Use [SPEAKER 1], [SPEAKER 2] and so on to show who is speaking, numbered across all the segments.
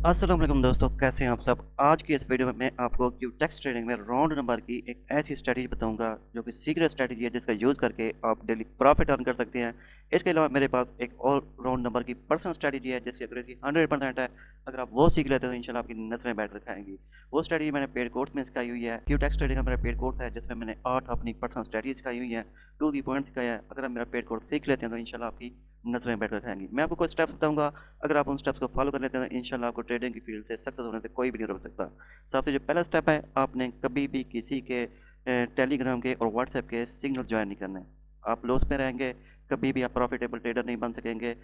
[SPEAKER 1] अस्सलाम वालेकुम दोस्तों, कैसे हैं आप सब। आज की इस वीडियो में मैं आपको क्यूटेक्स ट्रेडिंग में राउंड नंबर की एक ऐसी स्ट्रेटजी बताऊंगा जो कि सीक्रेट स्ट्रेटजी है जिसका यूज़ करके आप डेली प्रॉफिट अर्न कर सकते हैं। इसके अलावा मेरे पास एक और राउंड नंबर की पर्सनल स्ट्रेटजी है जिसकी एक्यूरेसी 100% है। अगर आप वो सीख लेते हो तो इंशाल्लाह आपकी नस्लें बैठ कर खाएंगी। वो स्ट्रेटजी मैंने पेड कोर्स में सिखाई हुई है। क्यूटेक्स ट्रेडिंग का मेरा पेड कोर्स है जिसमें मैंने 8 अपनी पर्सनल स्ट्रेटजी सिखाई हुई है, टू दी पॉइंट सिखाया है। अगर आप मेरा पेड कोर्स सीख लेते हैं तो इंशाल्लाह आपकी नस्लें बैठ कर खाएंगी। मैं आपको कुछ स्टेप्स बताऊंगा, अगर आप उन स्टेप्स को फॉलो कर लेते हैं तो इंशाल्लाह आपको ट्रेडिंग की फील्ड से सक्सेस होने से कोई भी नहीं रोक सकता। सबसे जो पहला स्टेप है, आपने कभी भी किसी के टेलीग्राम के और व्हाट्सएप के सिग्नल ज्वाइन नहीं करना है। आप लॉस में रहेंगे, कभी भी आप प्रॉफिटेबल ट्रेडर नहीं बन सकेंगे।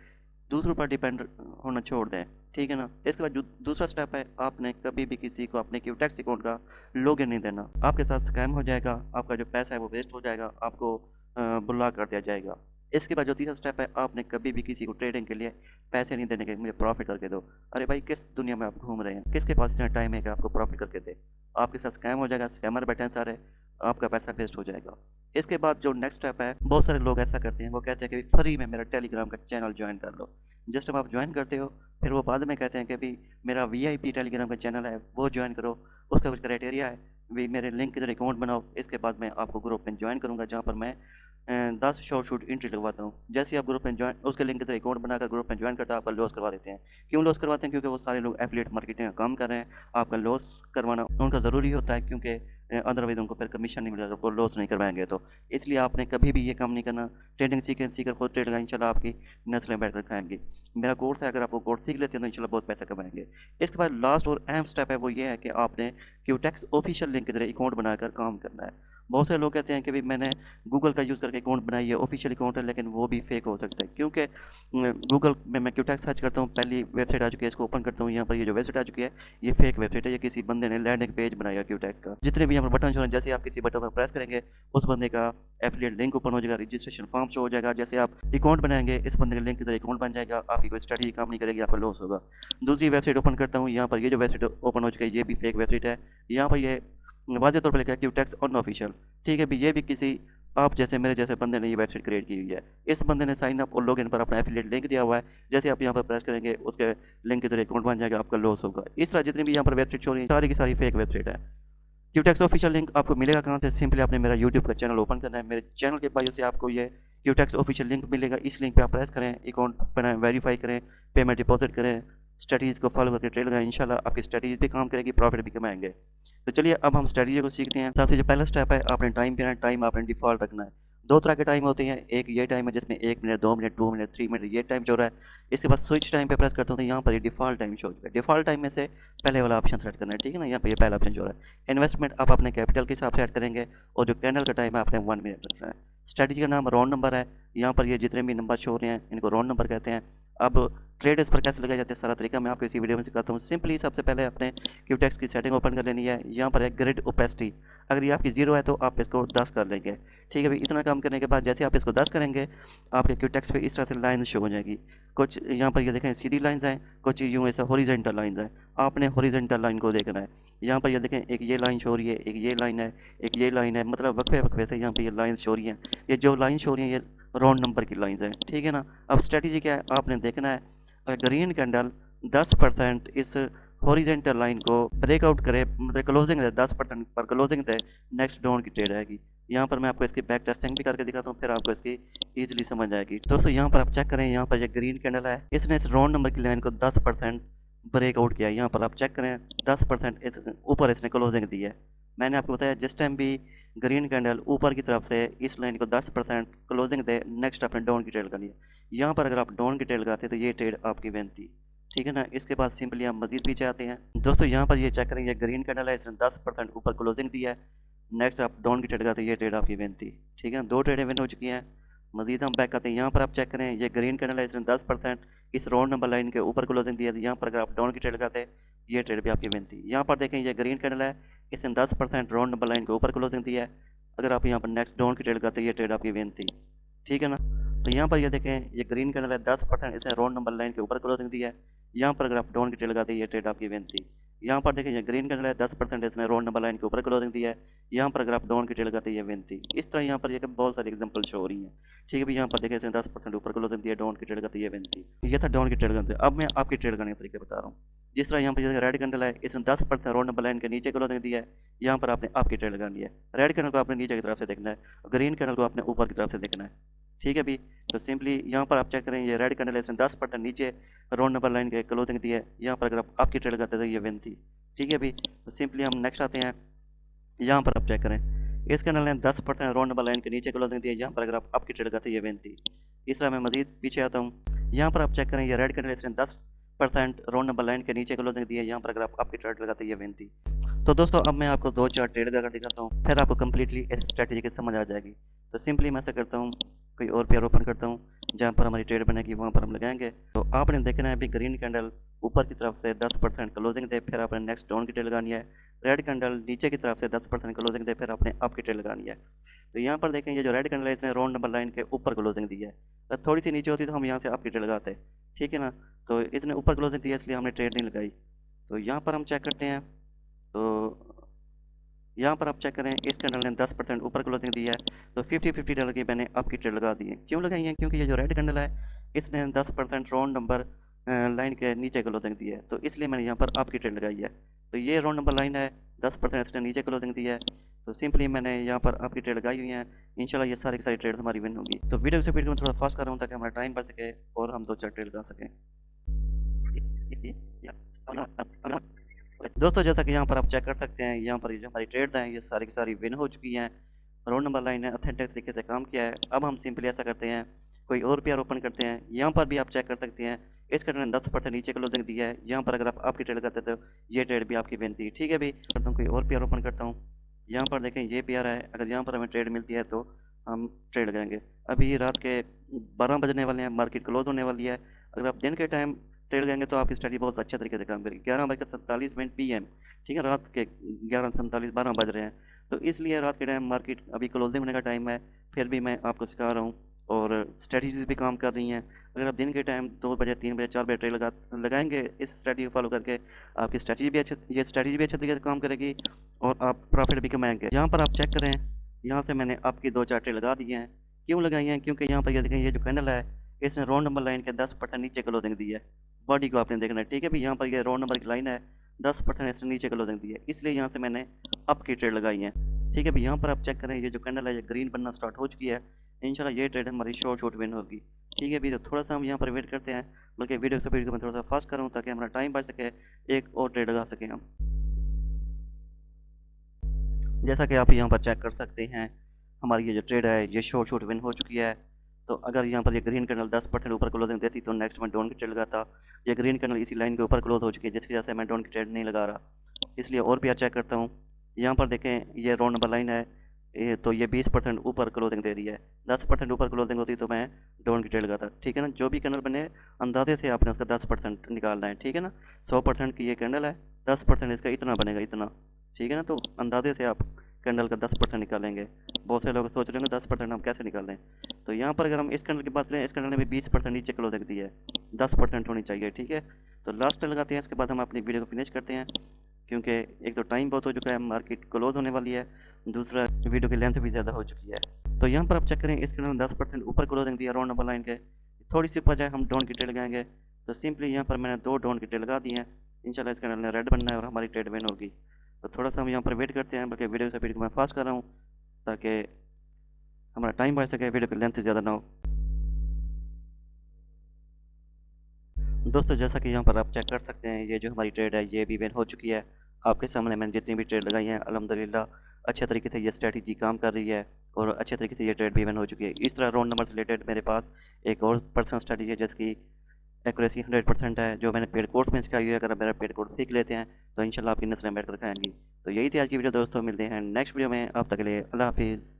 [SPEAKER 1] दूसरों पर डिपेंड होना छोड़ दें, ठीक है ना। इसके बाद जो दूसरा स्टेप है, आपने कभी भी किसी को अपने क्यूटेक्स अकाउंट का लॉगिन नहीं देना। आपके साथ स्कैम हो जाएगा, आपका जो पैसा है वो वेस्ट हो जाएगा, आपको ब्लॉक कर दिया जाएगा। इसके बाद जो तीसरा स्टेप है, आपने कभी भी किसी को ट्रेडिंग के लिए पैसे नहीं देने के, मुझे प्रॉफिट करके दो। अरे भाई, किस दुनिया में आप घूम रहे हैं? किसके पास इतना टाइम है कि आपको प्रॉफिट करके दे? आपके साथ स्कैम हो जाएगा, स्कैमर बैठे हैं सारे, आपका पैसा वेस्ट हो जाएगा। इसके बाद जो नेक्स्ट स्टेप है, बहुत सारे लोग ऐसा करते हैं, वो कहते हैं कि फ्री में मेरा टेलीग्राम का चैनल ज्वाइन कर लो। जस्ट आप ज्वाइन करते हो, फिर वो बाद में कहते हैं कि भाई मेरा वीआईपी टेलीग्राम का चैनल है वो ज्वाइन करो। उसका कुछ क्राइटेरिया है, भी मेरे लिंक की तरह अकाउंट बनाओ, इसके बाद मैं आपको ग्रुप में ज्वाइन करूँगा जहाँ पर मैं 10 शॉर्ट शूट एंट्री लगवाता हूँ। जैसे ही आप ग्रुप में ज्वाइन, उसके लिंक की तरह अकाउंट बनाकर ग्रुप में ज्वाइन करता है, आपका लॉस करवा देते हैं। क्यों लॉस करवाते हैं? क्योंकि वो सारे लोग एफिलिएट मार्केटिंग का काम कर रहे हैं। आपका लॉस करवाना उनका ज़रूरी होता है, क्योंकि अदरवाइज उनको फिर कमीशन नहीं मिलेगा, वो लॉस नहीं करवाएंगे। तो इसलिए आपने कभी भी ये काम नहीं करना। ट्रेडिंग सीकर खुद ट्रेड का इंशाल्लाह आपकी नस्लें बैठ कर खाएंगी। मेरा कोर्स है, अगर आप वो कोर्स सीख लेते हैं तो इंशाल्लाह बहुत पैसा कमाएंगे। इसके बाद लास्ट और अहम स्टेप है, वो ये है कि आपने क्यूटेक्स ऑफिशियल लिंक की तरह अकाउंट बनाकर काम करना है। बहुत सारे लोग कहते हैं कि भाई मैंने गूगल का यूज़ करके अकाउंट बनाई है, ऑफिशियल अकाउंट है, लेकिन वो भी फेक हो सकता है। क्योंकि गूगल में मैं क्यूटेक्स सर्च करता हूँ, पहली वेबसाइट आ चुकी है, इसको ओपन करता हूँ, यहाँ पर ये जो वेबसाइट आ चुकी है ये फेक वेबसाइट है। ये किसी बंदे ने लैंडिंग पेज बनाया क्यूटेक्स का। जितने भी यहाँ पर बटन शो हैं, जैसे आप किसी बटन पर प्रेस करेंगे उस बंदे का एफिलिएट लिंक ओपन हो जाएगा, रजिस्ट्रेशन फॉर्म शो हो जाएगा। जैसे आप अकाउंट बनाएंगे, इस बंदे के लिंक की तरह अकाउंट बन जाएगा, आपकी कोई स्ट्रेटजी काम नहीं करेगी, आपका लॉस होगा। दूसरी वेबसाइट ओपन करता हूँ, यहाँ पर ये जो वेबसाइट ओपन हो चुकी है ये भी फेक वेबसाइट है। यहाँ पर ये वाज़ेह तौर पर लिखा है क्यूटेक्स अनऑफिशियल, ठीक है भी। ये भी किसी आप जैसे मेरे जैसे बंदे ने ये वेबसाइट क्रिएट की हुई है। इस बंदे ने साइन अप और लॉगिन पर अपना एफिलिएट लिंक दिया हुआ है। जैसे आप यहाँ पर प्रेस करेंगे उसके लिंक की तरह अकाउंट बन जाएगा, आपका लॉस होगा। इस तरह जितनी भी यहाँ पर वेबसाइट हो रही है सारी की सारी फेक वेबसाइट है। क्यूटेक्स ऑफिशियल लिंक आपको मिलेगा कहाँ से? सिंपली आपने मेरा यूट्यूब का चैनल ओपन करना है, मेरे चैनल के बायो से आपको ये क्यूटेक्स ऑफिशियल लिंक मिलेगा। इस लिंक पे आप प्रेस करें, अकाउंट बनाएं, वेरीफाई करें, पेमेंट डिपॉजिट करें, स्ट्रेटजीज को फॉलो करके ट्रेड लगाएं। इंशाल्लाह आपकी स्ट्रेटजीज भी काम करेगी, प्रॉफिट भी कमाएंगे। तो चलिए अब हम स्ट्रेटजी को सीखते हैं। सबसे जो पहला स्टेप है, आपने टाइम पे टाइम आपने डिफ़ॉल्ट रखना है। दो तरह के टाइम होते हैं, एक ये टाइम है जिसमें 1 मिनट, 2 मिनट, 2 मिनट, 3 मिनट ये टाइम शो रहा है। इसके बाद स्विच टाइम पे प्रेस करते हो तो यहाँ पर ये डिफ़ॉल्ट टाइम शो होगा। डिफ़ॉल्ट टाइम में से पहले वाला ऑप्शन सेलेक्ट करना है, ठीक है ना। यहाँ पर ये पहला ऑप्शन शो रहा है। इन्वेस्टमेंट आप अपने कैपिटल के हिसाब से ऐड करेंगे, और जो कैंडल का टाइम है आपने 1 मिनट रखना है। स्ट्रेटजी का नाम राउंड नंबर है। यहाँ पर ये जितने भी नंबर शो हो रहे हैं इनको राउंड नंबर कहते हैं। अब ट्रेड इस पर कैसे लगाए जाते हैं सारा तरीका मैं आपको इसी वीडियो में सिखाता हूँ। सिंपली सबसे पहले अपने क्यूटेक्स की सेटिंग ओपन कर लेनी है। यहाँ पर है ग्रिड ओपेसिटी, अगर ये आपकी 0 है तो आप इसको 10 कर लेंगे, ठीक है भाई। इतना काम करने के बाद जैसे आप इसको 10 करेंगे, आपके क्यूटेक्स पे इस तरह से लाइन शो हो जाएगी। कुछ यहाँ पर ये देखें सीधी लाइंस हैं, कुछ यूँ ऐसा हॉरिजॉन्टल लाइंस हैं। आपने हॉरिजॉन्टल लाइन को देखना है। यहाँ पर ये देखें, एक ये लाइन शो हो रही है, एक ये लाइन है, एक ये लाइन है, मतलब वक्फे वक्फे से यहाँ पर ये लाइन शो हो रही हैं। ये जो लाइन शो हो रही है ये राउंड नंबर की लाइंस हैं, ठीक है ना। अब स्ट्रेटजी क्या है, आपने देखना है ग्रीन कैंडल 10% इस हॉरिजॉन्टल लाइन को ब्रेकआउट करे, मतलब क्लोजिंग दे 10% पर क्लोजिंग दे, नेक्स्ट डाउन की ट्रेड आएगी। यहाँ पर मैं आपको इसकी बैक टेस्टिंग भी करके दिखाता हूँ, फिर आपको इसकी ईजिली समझ आएगी। दोस्तों यहाँ पर आप चेक करें, यहाँ पर ये ग्रीन कैंडल है, इसने इस राउंड नंबर की लाइन को 10% ब्रेकआउट किया। यहाँ पर आप चेक करें 10% इस ऊपर इसने क्लोजिंग दी है। मैंने आपको बताया जिस टाइम भी ग्रीन कैंडल ऊपर की तरफ से इस लाइन को 10% क्लोजिंग दे, नेक्स्ट आपने डाउन की ट्रेड करनी है। यहाँ पर अगर आप डाउन की ट्रेड लगाते तो ये ट्रेड आपकी विन थी, ठीक है ना। इसके बाद सिंपली हम मजीद पीछे आते हैं। दोस्तों यहाँ पर ये चेक करें, ये ग्रीन कैंडल है, इसने 10% ऊपर क्लोजिंग दी है, नेक्स्ट आप डाउन की ट्रेड लगाते ये ट्रेड आपकी विन थी, ठीक है ना। 2 ट्रेडें विन हो चुकी हैं। मजीद हम बैक आते हैं, यहाँ पर आप चेक करें, ये ग्रीन कैंडल है, इसने 10% इस राउंड नंबर लाइन के ऊपर क्लोजिंग दी है। यहाँ पर अगर आप डाउन की ट्रेड लगाते ये ट्रेड भी आपकी विन थी। यहाँ पर देखें, ये ग्रीन कैंडल है, इसने 10% राउंड नंबर लाइन के ऊपर क्लोजिंग दी है। अगर आप यहाँ पर नेक्स्ट डाउन की ट्रेड लगाते ये ट्रेड आपकी विन थी, ठीक है ना। तो यहाँ पर ये देखें, ये ग्रीन कैंडल है, 10% इसने राउंड नंबर लाइन के ऊपर क्लोजिंग दी है। यहाँ पर अगर आप डाउन की ट्रेड लगाते ये ट्रेड आपकी विन थी। यहाँ पर देखें, ये ग्रीन कैंडल है, 10% इसने राउंड नंबर लाइन के ऊपर क्लोजिंग दी है। यहाँ पर अगर आप डाउन की ट्रेड लगाते ये विन थी। इस तरह यहाँ पर ये बहुत सारी एग्जांपल शो हो रही हैं, ठीक है भाई। यहाँ पर देखें, इसने 10% ऊपर क्लोजिंग दिया, डाउन की ट्रेड लगाते ये विन थी। ये था डाउन की ट्रेड करते। अब मैं आपकी ट्रेड करने का तरीका बता रहा हूँ। जिस तरह यहाँ पर जैसे रेड कैंडल है, इसने 10% रोड नंबर लाइन के नीचे क्लोजिंग दी है, यहाँ पर आपने आपकी ट्रेड लगानी है। रेड कैंडल को आपने नीचे की तरफ से देखना है, ग्रीन कैंडल को आपने ऊपर की तरफ से देखना है। ठीक है भी, तो सिंपली यहाँ पर आप चेक करें, ये रेड कैंडल है, इसने 10% नीचे रोड नंबर लाइन के क्लोजिंग दी है, यहाँ पर अगर आप आपकी ट्रेड लगाते तो ये विन थी। ठीक है भी, तो सिंपली हम नेक्स्ट आते हैं, यहाँ पर आप चेक करें, इस कैंडल ने 10% रोड नंबर लाइन के नीचे क्लोजिंग दी है, यहाँ पर अगर आप आपकी ट्रेड लगाते ये विन थी। इस तरह मैं मजीद पीछे आता हूँ, यहाँ पर आप चेक करें, ये रेड कैंडल इसने 10% रोड नंबर लाइन के नीचे क्लोजिंग दी है, यहाँ पर अगर आप आपकी ट्रेड लगाते ये विन थी। तो दोस्तों अब मैं आपको 2-4 ट्रेड लगाकर दिखाता हूँ, फिर आपको कम्प्लीटली इस स्ट्रैटेजी की समझ आ जाएगी। तो सिंपली मैं ऐसा करता हूँ, कोई और पेयर ओपन करता हूँ, जहाँ पर हमारी ट्रेड बनेगी वहाँ पर हम लगाएंगे। तो आपने देखना है अभी ग्रीन कैंडल ऊपर की तरफ से 10% क्लोजिंग दे, फिर आपने नेक्स्ट डाउन की ट्रेड लगानी है। रेड कैंडल नीचे की तरफ से 10% क्लोजिंग दे, फिर आपने आपकी ट्रेड लगानी है। तो यहाँ पर देखें, ये जो रेड कैंडल है इसने रोड नंबर लाइन के ऊपर क्लोजिंग दी है, अगर थोड़ी सी नीचे होती तो हम यहाँ से आपकी ट्रेड लगाते। ठीक है ना, तो इसने ऊपर क्लोजिंग दी है इसलिए हमने ट्रेड नहीं लगाई। तो यहाँ पर हम चेक करते हैं, तो यहाँ पर आप चेक करें, इस कैंडल ने 10% ऊपर क्लोजिंग दी है, तो 50-50 डॉलर की मैंने आपकी ट्रेड लगा दी है। क्यों लगाई है? क्योंकि ये जो रेड कैंडल है इसने 10% रोड नंबर लाइन के नीचे क्लोजिंग दी है, तो इसलिए मैंने यहाँ पर आपकी ट्रेड लगाई है। तो ये रोड नंबर लाइन है, 10% इसने नीचे क्लोजिंग दी है, तो सिंपली मैंने यहाँ पर आपकी ट्रेड लगाई हुई है। इंशाल्लाह ये सारी की सारी ट्रेड हमारी विन होगी। तो वीडियो से वीडियो में थोड़ा फास्ट कर रहा हूँ ताकि हमारा टाइम बच सके और हम 2-4 ट्रेड लगा सकें। दोस्तों जैसा कि यहाँ पर आप चेक कर सकते हैं, यहाँ पर जो हमारी ट्रेड हैं ये सारी की सारी विन हो चुकी हैं। रोड नंबर लाइन ने ऑथेंटिक तरीके से काम किया है। अब हम सिंपली ऐसा करते हैं, कोई और पेयर ओपन करते हैं। यहाँ पर भी आप चेक कर सकते हैं, इस कैंडल ने 10% नीचे क्लोजिंग दी है, यहाँ पर अगर आप आपकी ट्रेड करते तो ये ट्रेड भी आपकी विन थी। ठीक है भी, करता हूँ कोई और पेयर ओपन करता हूँ। यहाँ पर देखें ये पेयर है, अगर यहाँ पर हमें ट्रेड मिलती है तो हम ट्रेड लगाएंगे। अभी रात के 12 बजने वाले हैं, मार्केट क्लोज होने वाली है। अगर आप दिन के टाइम ट्रेड करेंगे तो आपकी स्ट्रेटजी बहुत अच्छे तरीके से काम करेगी। 11:47 PM, ठीक है, रात के 11:47 12 बज रहे हैं, तो इसलिए रात के टाइम मार्केट अभी क्लोजिंग होने का टाइम है, फिर भी मैं आपको सिखा रहा हूँ और स्ट्रेटजीज भी काम कर रही हैं। अगर आप दिन के टाइम 2 बजे 3 बजे 4 बजे ट्रेड लगाएंगे इस स्ट्रेटजी को फॉलो करके, आपकी स्ट्रेटजी भी ये स्ट्रेटजी भी अच्छे तरीके से काम करेगी और आप प्रॉफिट भी कमाएंगे। यहाँ पर आप चेक करें, यहाँ से मैंने आपकी 2-4 ट्रेड लगा दी हैं। क्यों लगाई हैं? क्योंकि यहाँ पर ये देखें, ये जो कैंडल है इसने रोड नंबर लाइन के 10% नीचे क्लोजिंग दी है। बॉडी को आपने देखना है। ठीक है भी, यहाँ पर ये रोड नंबर की लाइन है, 10% इसने नीचे क्लोजिंग दी है, इसलिए यहाँ से मैंने अप की ट्रेड लगाई है। ठीक है भी, यहाँ पर आप चेक करें, ये जो कैंडल है ये ग्रीन बनना स्टार्ट हो चुकी है। इंशाल्लाह ये ट्रेड हमारी शॉर्ट विन होगी। ठीक है भी, तो थोड़ा सा हम यहाँ पर वेट करते हैं, बल्कि वीडियो से वीडियो को मैं थोड़ा सा फास्ट करूँ ताकि हमारा टाइम बच सके, एक और ट्रेड लगा सकें हम। जैसा कि आप यहाँ पर चेक कर सकते हैं, हमारी ये जो ट्रेड है ये शॉर्ट विन हो चुकी है। तो अगर यहाँ पर ये ग्रीन कैंडल 10% ऊपर क्लोजिंग देती तो नेक्स्ट मैं डाउन की ट्रेड लगाता। ये ग्रीन कैंडल इसी लाइन के ऊपर क्लोज हो चुकी है, जिसकी वजह से मैं डाउन की ट्रेड नहीं लगा रहा, इसलिए और भी चेक करता हूँ। यहाँ पर देखें, ये रोड नंबर लाइन है, तो ये 20% ऊपर क्लोजिंग दे रही है। 10% ऊपर क्लोजिंग होती तो मैं डाउन की ट्रेड लगाता। ठीक है ना, जो भी कैंडल बने अंदाजे से आपने उसका 10% निकालना है। ठीक है ना, 100% की ये कैंडल है, 10% इसका इतना बनेगा, इतना। ठीक है ना, तो अंदाजे से आप कैंडल का 10% निकालेंगे। बहुत से लोग सोच रहे हैं 10% हम कैसे निकालें। तो यहाँ पर अगर हम इस कैंडल की बात करें, इस कैंडल ने भी 20% नीचे क्लोजिंग दी है, 10% होनी चाहिए। ठीक है, तो लास्ट लगाते हैं, इसके बाद हम अपनी वीडियो को फिनिश करते हैं, क्योंकि एक तो टाइम बहुत हो चुका है, मार्केट क्लोज होने वाली है, दूसरा वीडियो की लेंथ भी ज़्यादा हो चुकी है। तो यहाँ पर आप चेक करें, इस कैंडल ने 10% ऊपर क्लोजिंग दिया रोड नंबर लाइन के, थोड़ी सी ऊपर जाए हम डाउन की ट्रेड लगाएंगे। तो सिंपली यहाँ पर मैंने 2 डाउन की ट्रेड लगा दी हैं। इंशाल्लाह इस कैंडल ने रेड बनना है और हमारी ट्रेड विन होगी। तो थोड़ा सा हम यहाँ पर वेट करते हैं, बल्कि वीडियो से वीडियो को मैं फास्ट कर रहा हूँ ताकि हमारा टाइम बढ़ सके, वीडियो की लेंथ ज़्यादा ना हो। दोस्तों जैसा कि यहाँ पर आप चेक कर सकते हैं, ये जो हमारी ट्रेड है ये भी विन हो चुकी है। आपके सामने मैंने जितनी भी ट्रेड लगाई हैं अल्हम्दुलिल्लाह अच्छे तरीके से ये स्ट्रेटजी काम कर रही है और अच्छे तरीके से ये ट्रेड भी विन हो चुकी है। इस तरह रोड नंबर से रिलेटेड मेरे पास एक और पर्सनल स्ट्रेटजी है जिसकी एक्यूरेसी 100% है, जो मैंने पेड कोर्स में सिखाई हुई है। अगर आप मेरा पेड कोर्स सीख लेते हैं तो इंशाल्लाह आपकी नस्लें बैठ कर खाएंगी। तो यही थी आज की वीडियो दोस्तों, मिलते हैं नेक्स्ट वीडियो में, अब तक के लिए अल्लाह हाफिज़।